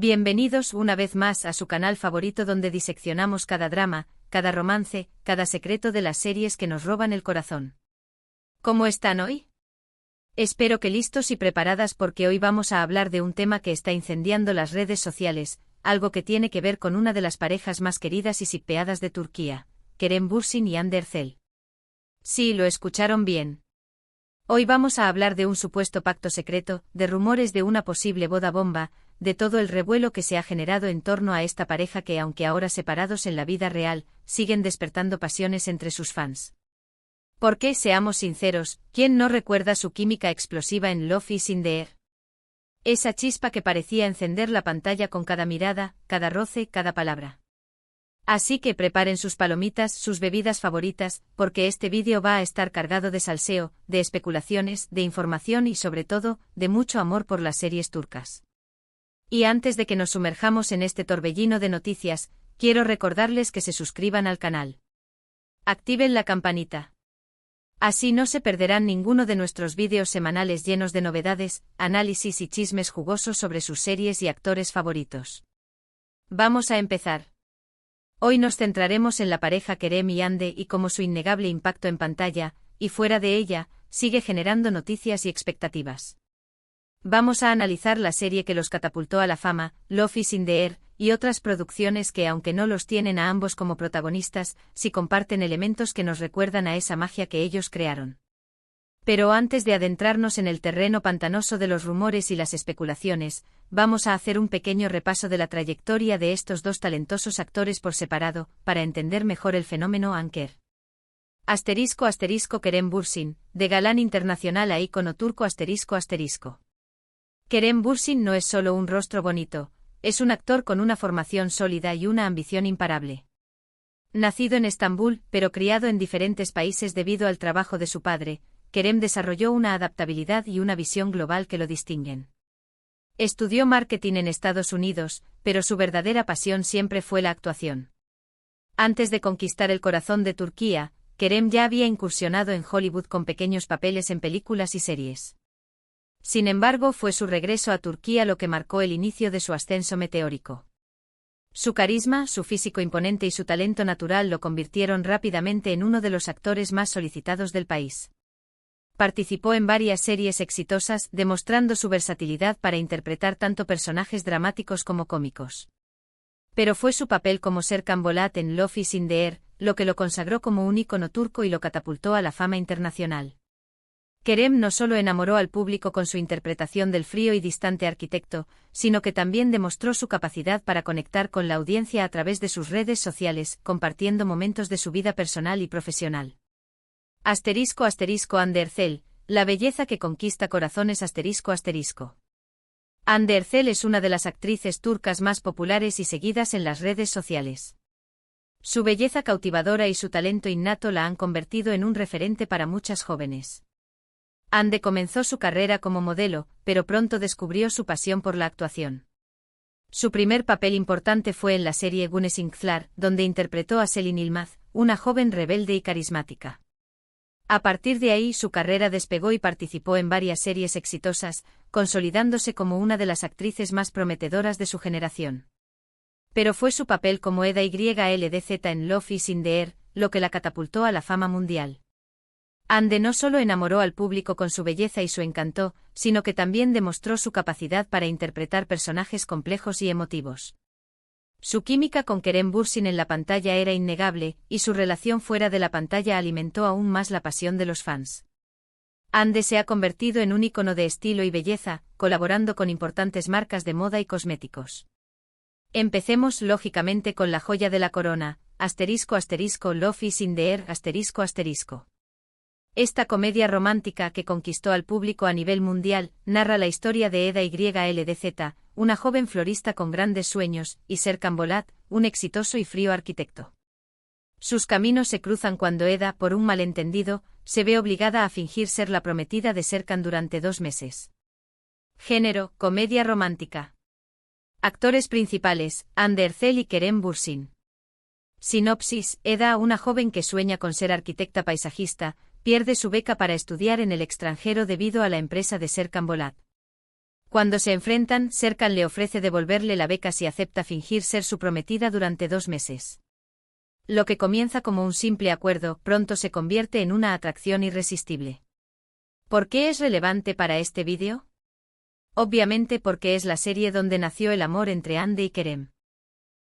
Bienvenidos una vez más a su canal favorito donde diseccionamos cada drama, cada romance, cada secreto de las series que nos roban el corazón. ¿Cómo están hoy? Espero que listos y preparadas porque hoy vamos a hablar de un tema que está incendiando las redes sociales, algo que tiene que ver con una de las parejas más queridas y shippeadas de Turquía, Kerem Bürsin y Hande Erçel. Sí, lo escucharon bien. Hoy vamos a hablar de un supuesto pacto secreto, de rumores de una posible boda bomba, de todo el revuelo que se ha generado en torno a esta pareja que, aunque ahora separados en la vida real, siguen despertando pasiones entre sus fans. Porque, seamos sinceros, ¿quién no recuerda su química explosiva en Love is in the air? Esa chispa que parecía encender la pantalla con cada mirada, cada roce, cada palabra. Así que preparen sus palomitas, sus bebidas favoritas, porque este vídeo va a estar cargado de salseo, de especulaciones, de información y sobre todo, de mucho amor por las series turcas. Y antes de que nos sumerjamos en este torbellino de noticias, quiero recordarles que se suscriban al canal. Activen la campanita. Así no se perderán ninguno de nuestros vídeos semanales llenos de novedades, análisis y chismes jugosos sobre sus series y actores favoritos. Vamos a empezar. Hoy nos centraremos en la pareja Kerem y Hande y cómo su innegable impacto en pantalla, y fuera de ella, sigue generando noticias y expectativas. Vamos a analizar la serie que los catapultó a la fama, Love is in the air, y otras producciones que aunque no los tienen a ambos como protagonistas, sí comparten elementos que nos recuerdan a esa magia que ellos crearon. Pero antes de adentrarnos en el terreno pantanoso de los rumores y las especulaciones, vamos a hacer un pequeño repaso de la trayectoria de estos dos talentosos actores por separado, para entender mejor el fenómeno Anker. ** Kerem Bürsin, de galán internacional a ícono turco ***. Kerem Bürsin no es solo un rostro bonito, es un actor con una formación sólida y una ambición imparable. Nacido en Estambul, pero criado en diferentes países debido al trabajo de su padre, Kerem desarrolló una adaptabilidad y una visión global que lo distinguen. Estudió marketing en Estados Unidos, pero su verdadera pasión siempre fue la actuación. Antes de conquistar el corazón de Turquía, Kerem ya había incursionado en Hollywood con pequeños papeles en películas y series. Sin embargo, fue su regreso a Turquía lo que marcó el inicio de su ascenso meteórico. Su carisma, su físico imponente y su talento natural lo convirtieron rápidamente en uno de los actores más solicitados del país. Participó en varias series exitosas, demostrando su versatilidad para interpretar tanto personajes dramáticos como cómicos. Pero fue su papel como Serkan Bolat en Love is in the air, lo que lo consagró como un ícono turco y lo catapultó a la fama internacional. Kerem no solo enamoró al público con su interpretación del frío y distante arquitecto, sino que también demostró su capacidad para conectar con la audiencia a través de sus redes sociales, compartiendo momentos de su vida personal y profesional. ***Hande Erçel, la belleza que conquista corazones ***. Hande Erçel es una de las actrices turcas más populares y seguidas en las redes sociales. Su belleza cautivadora y su talento innato la han convertido en un referente para muchas jóvenes. Hande comenzó su carrera como modelo, pero pronto descubrió su pasión por la actuación. Su primer papel importante fue en la serie Güneşin Kızları, donde interpretó a Selin Yılmaz, una joven rebelde y carismática. A partir de ahí su carrera despegó y participó en varias series exitosas, consolidándose como una de las actrices más prometedoras de su generación. Pero fue su papel como Eda Ylz en Love is in the air, lo que la catapultó a la fama mundial. Hande no solo enamoró al público con su belleza y su encanto, sino que también demostró su capacidad para interpretar personajes complejos y emotivos. Su química con Kerem Bürsin en la pantalla era innegable, y su relación fuera de la pantalla alimentó aún más la pasión de los fans. Hande se ha convertido en un ícono de estilo y belleza, colaborando con importantes marcas de moda y cosméticos. Empecemos lógicamente con la joya de la corona, ***, Love is in the air ***. Esta comedia romántica que conquistó al público a nivel mundial, narra la historia de Eda Ylz, una joven florista con grandes sueños, y Serkan Bolat, un exitoso y frío arquitecto. Sus caminos se cruzan cuando Eda, por un malentendido, se ve obligada a fingir ser la prometida de Serkan durante 2 meses. Género: comedia romántica. Actores principales: Hande Erçel y Kerem Bürsin. Sinopsis: Eda, una joven que sueña con ser arquitecta paisajista, pierde su beca para estudiar en el extranjero debido a la empresa de Serkan Bolat. Cuando se enfrentan, Serkan le ofrece devolverle la beca si acepta fingir ser su prometida durante 2 meses. Lo que comienza como un simple acuerdo, pronto se convierte en una atracción irresistible. ¿Por qué es relevante para este vídeo? Obviamente porque es la serie donde nació el amor entre Hande y Kerem.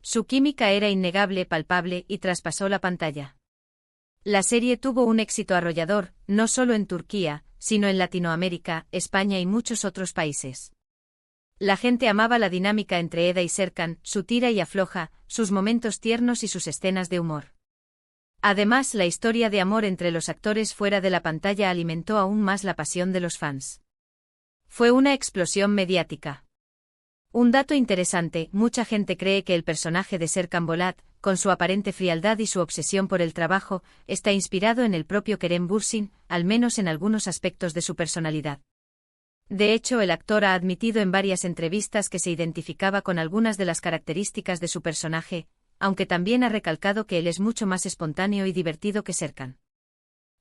Su química era innegable, palpable y traspasó la pantalla. La serie tuvo un éxito arrollador, no solo en Turquía, sino en Latinoamérica, España y muchos otros países. La gente amaba la dinámica entre Eda y Serkan, su tira y afloja, sus momentos tiernos y sus escenas de humor. Además, la historia de amor entre los actores fuera de la pantalla alimentó aún más la pasión de los fans. Fue una explosión mediática. Un dato interesante, mucha gente cree que el personaje de Serkan Bolat, con su aparente frialdad y su obsesión por el trabajo, está inspirado en el propio Kerem Bürsin, al menos en algunos aspectos de su personalidad. De hecho, el actor ha admitido en varias entrevistas que se identificaba con algunas de las características de su personaje, aunque también ha recalcado que él es mucho más espontáneo y divertido que Serkan.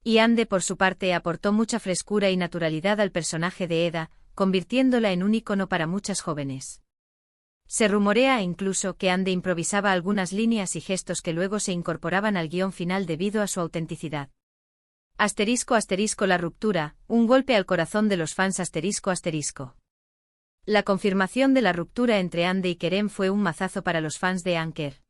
Y Hande, por su parte, aportó mucha frescura y naturalidad al personaje de Eda, convirtiéndola en un ícono para muchas jóvenes. Se rumorea incluso que Hande improvisaba algunas líneas y gestos que luego se incorporaban al guión final debido a su autenticidad. *** La ruptura, un golpe al corazón de los fans ***. La confirmación de la ruptura entre Hande y Kerem fue un mazazo para los fans de Anker.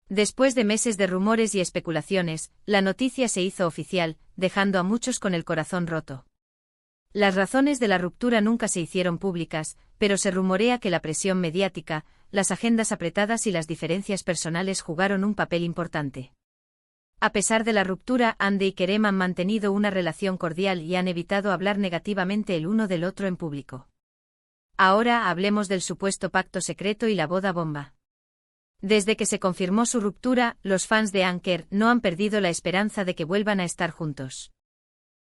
Después de meses de rumores y especulaciones, la noticia se hizo oficial, dejando a muchos con el corazón roto. Las razones de la ruptura nunca se hicieron públicas, pero se rumorea que la presión mediática, las agendas apretadas y las diferencias personales jugaron un papel importante. A pesar de la ruptura, Hande y Kerem han mantenido una relación cordial y han evitado hablar negativamente el uno del otro en público. Ahora hablemos del supuesto pacto secreto y la boda bomba. Desde que se confirmó su ruptura, los fans de Anker no han perdido la esperanza de que vuelvan a estar juntos.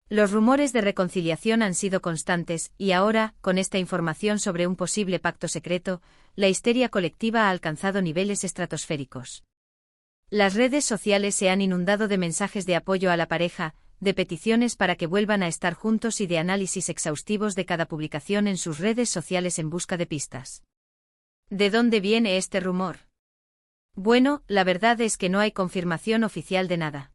Los rumores de reconciliación han sido constantes, y ahora, con esta información sobre un posible pacto secreto, la histeria colectiva ha alcanzado niveles estratosféricos. Las redes sociales se han inundado de mensajes de apoyo a la pareja, de peticiones para que vuelvan a estar juntos y de análisis exhaustivos de cada publicación en sus redes sociales en busca de pistas. ¿De dónde viene este rumor? Bueno, la verdad es que no hay confirmación oficial de nada.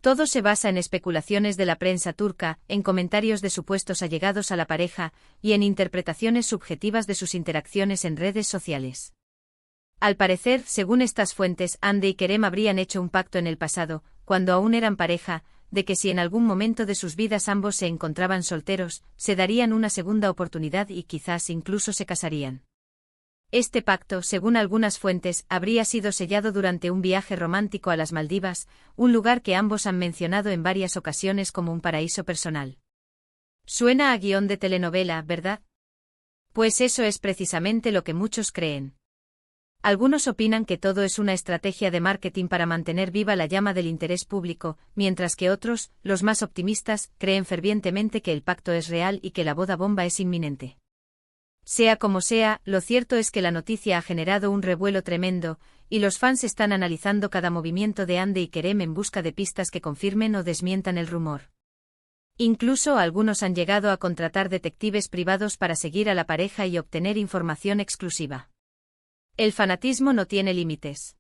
Todo se basa en especulaciones de la prensa turca, en comentarios de supuestos allegados a la pareja, y en interpretaciones subjetivas de sus interacciones en redes sociales. Al parecer, según estas fuentes, Hande y Kerem habrían hecho un pacto en el pasado, cuando aún eran pareja, de que si en algún momento de sus vidas ambos se encontraban solteros, se darían una segunda oportunidad y quizás incluso se casarían. Este pacto, según algunas fuentes, habría sido sellado durante un viaje romántico a las Maldivas, un lugar que ambos han mencionado en varias ocasiones como un paraíso personal. Suena a guión de telenovela, ¿verdad? Pues eso es precisamente lo que muchos creen. Algunos opinan que todo es una estrategia de marketing para mantener viva la llama del interés público, mientras que otros, los más optimistas, creen fervientemente que el pacto es real y que la boda bomba es inminente. Sea como sea, lo cierto es que la noticia ha generado un revuelo tremendo, y los fans están analizando cada movimiento de Hande y Kerem en busca de pistas que confirmen o desmientan el rumor. Incluso algunos han llegado a contratar detectives privados para seguir a la pareja y obtener información exclusiva. El fanatismo no tiene límites.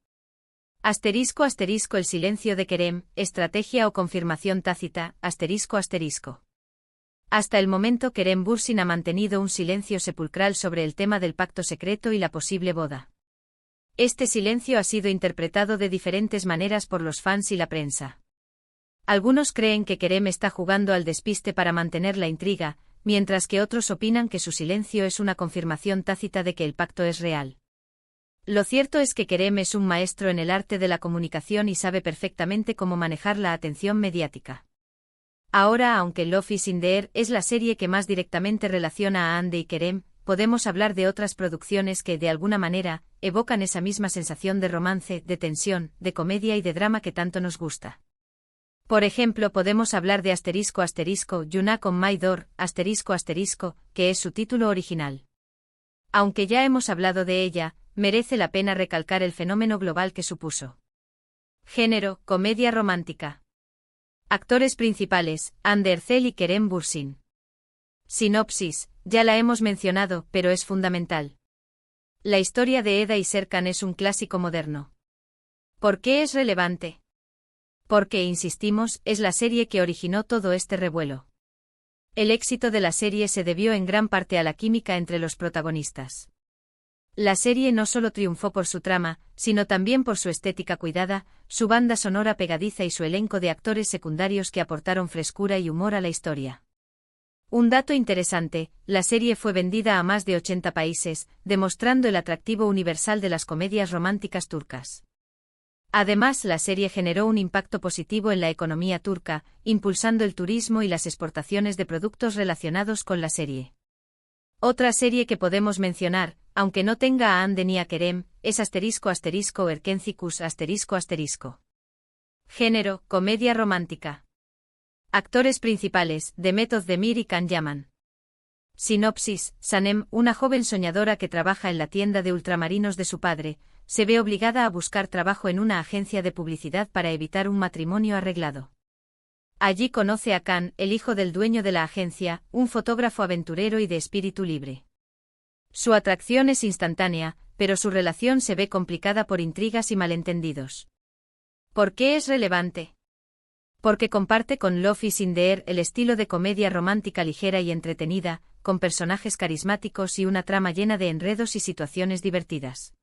***, el silencio de Kerem, estrategia o confirmación tácita, ***. Hasta el momento Kerem Bürsin ha mantenido un silencio sepulcral sobre el tema del pacto secreto y la posible boda. Este silencio ha sido interpretado de diferentes maneras por los fans y la prensa. Algunos creen que Kerem está jugando al despiste para mantener la intriga, mientras que otros opinan que su silencio es una confirmación tácita de que el pacto es real. Lo cierto es que Kerem es un maestro en el arte de la comunicación y sabe perfectamente cómo manejar la atención mediática. Ahora, aunque Love is in the Air es la serie que más directamente relaciona a Hande y Kerem, podemos hablar de otras producciones que, de alguna manera, evocan esa misma sensación de romance, de tensión, de comedia y de drama que tanto nos gusta. Por ejemplo, podemos hablar de ***, con My Door, ***, que es su título original. Aunque ya hemos hablado de ella, merece la pena recalcar el fenómeno global que supuso. Género, comedia romántica. Actores principales, Hande Erçel y Kerem Bürsin. Sinopsis, Ya la hemos mencionado, pero es fundamental. La historia de Eda y Serkan es un clásico moderno. ¿Por qué es relevante? Porque, insistimos, es la serie que originó todo este revuelo. El éxito de la serie se debió en gran parte a la química entre los protagonistas. La serie no solo triunfó por su trama, sino también por su estética cuidada, su banda sonora pegadiza y su elenco de actores secundarios que aportaron frescura y humor a la historia. Un dato interesante, la serie fue vendida a más de 80 países, demostrando el atractivo universal de las comedias románticas turcas. Además, la serie generó un impacto positivo en la economía turca, impulsando el turismo y las exportaciones de productos relacionados con la serie. Otra serie que podemos mencionar, aunque no tenga a Hande ni a Kerem, es **Erkencikus***. Género, comedia romántica. Actores principales, Demet Özdemir y Can Yaman. Sinopsis, Sanem, una joven soñadora que trabaja en la tienda de ultramarinos de su padre, se ve obligada a buscar trabajo en una agencia de publicidad para evitar un matrimonio arreglado. Allí conoce a Can, el hijo del dueño de la agencia, un fotógrafo aventurero y de espíritu libre. Su atracción es instantánea, pero su relación se ve complicada por intrigas y malentendidos. ¿Por qué es relevante? Porque comparte con Love is in the Air el estilo de comedia romántica ligera y entretenida, con personajes carismáticos y una trama llena de enredos y situaciones divertidas.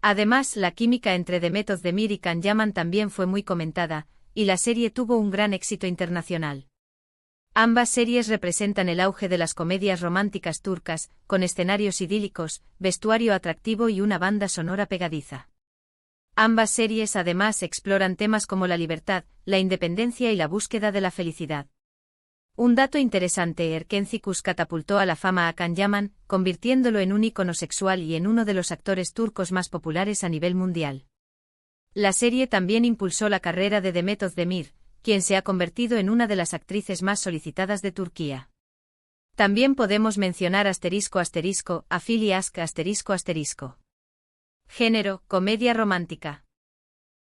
Además, la química entre Demet Özdemir y Can Yaman también fue muy comentada, y la serie tuvo un gran éxito internacional. Ambas series representan el auge de las comedias románticas turcas, con escenarios idílicos, vestuario atractivo y una banda sonora pegadiza. Ambas series además exploran temas como la libertad, la independencia y la búsqueda de la felicidad. Un dato interesante, Erkencikus catapultó a la fama a Can Yaman, convirtiéndolo en un ícono sexual y en uno de los actores turcos más populares a nivel mundial. La serie también impulsó la carrera de Demet Özdemir, quien se ha convertido en una de las actrices más solicitadas de Turquía. También podemos mencionar **Afili Aşk***. Género, comedia romántica.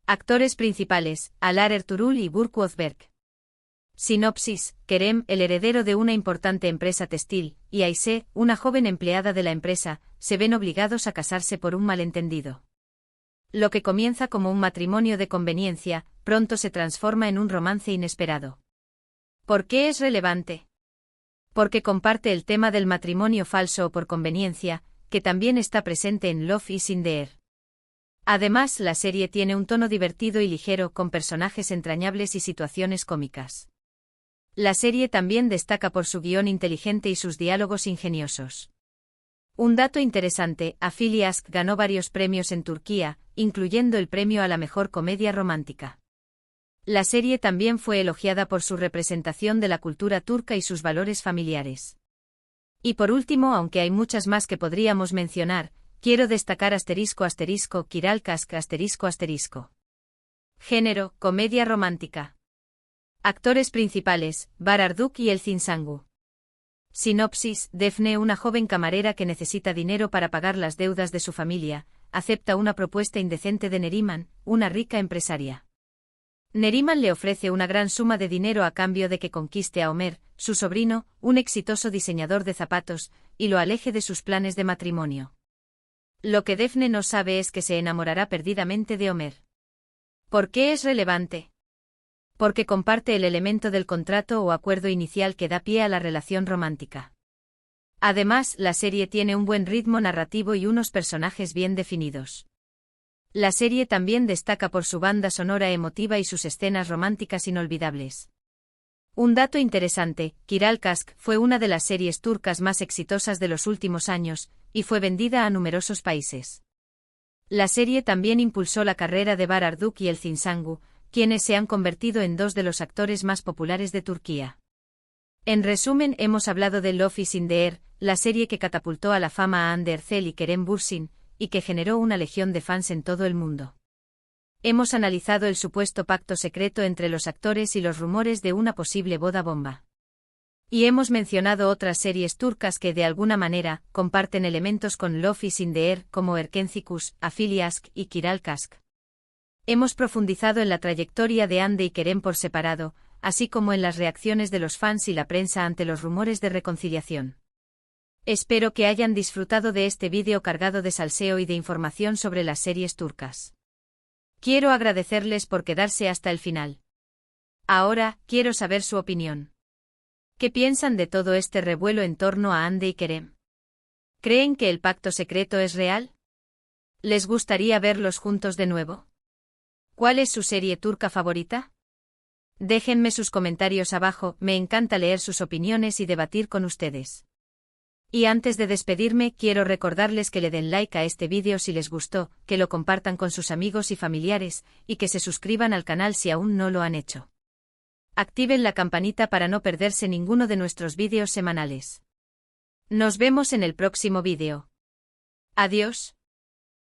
Actores principales, Alar Ertuğrul y Burcu Özberk. Sinopsis, Kerem, el heredero de una importante empresa textil, y Ayşe, una joven empleada de la empresa, se ven obligados a casarse por un malentendido. Lo que comienza como un matrimonio de conveniencia, pronto se transforma en un romance inesperado. ¿Por qué es relevante? Porque comparte el tema del matrimonio falso o por conveniencia, que también está presente en Love is in the Air. Además, la serie tiene un tono divertido y ligero con personajes entrañables y situaciones cómicas. La serie también destaca por su guión inteligente y sus diálogos ingeniosos. Un dato interesante, Afili Aşk ganó varios premios en Turquía, incluyendo el premio a la mejor comedia romántica. La serie también fue elogiada por su representación de la cultura turca y sus valores familiares. Y por último, aunque hay muchas más que podríamos mencionar, quiero destacar **Kiral Kask***. Género, comedia romántica. Actores principales, Barar Duk y Elçin Sangu. Sinopsis, Defne, una joven camarera que necesita dinero para pagar las deudas de su familia, acepta una propuesta indecente de Neriman, una rica empresaria. Neriman le ofrece una gran suma de dinero a cambio de que conquiste a Ömer, su sobrino, un exitoso diseñador de zapatos, y lo aleje de sus planes de matrimonio. Lo que Defne no sabe es que se enamorará perdidamente de Ömer. ¿Por qué es relevante? Porque comparte el elemento del contrato o acuerdo inicial que da pie a la relación romántica. Además, la serie tiene un buen ritmo narrativo y unos personajes bien definidos. La serie también destaca por su banda sonora emotiva y sus escenas románticas inolvidables. Un dato interesante, Kiral Kask fue una de las series turcas más exitosas de los últimos años, y fue vendida a numerosos países. La serie también impulsó la carrera de Barar Duk y Elçin Sangu, quienes se han convertido en dos de los actores más populares de Turquía. En resumen, hemos hablado de Love is in the Air, la serie que catapultó a la fama a Hande Erçel y Kerem Bürsin, y que generó una legión de fans en todo el mundo. Hemos analizado el supuesto pacto secreto entre los actores y los rumores de una posible boda bomba. Y hemos mencionado otras series turcas que de alguna manera comparten elementos con Love is in the Air como Erkencikus, Afili Aşk y Kiral Kask. Hemos profundizado en la trayectoria de Hande y Kerem por separado, así como en las reacciones de los fans y la prensa ante los rumores de reconciliación. Espero que hayan disfrutado de este vídeo cargado de salseo y de información sobre las series turcas. Quiero agradecerles por quedarse hasta el final. Ahora, quiero saber su opinión. ¿Qué piensan de todo este revuelo en torno a Hande y Kerem? ¿Creen que el pacto secreto es real? ¿Les gustaría verlos juntos de nuevo? ¿Cuál es su serie turca favorita? Déjenme sus comentarios abajo, me encanta leer sus opiniones y debatir con ustedes. Y antes de despedirme, quiero recordarles que le den like a este vídeo si les gustó, que lo compartan con sus amigos y familiares, y que se suscriban al canal si aún no lo han hecho. Activen la campanita para no perderse ninguno de nuestros vídeos semanales. Nos vemos en el próximo vídeo. Adiós.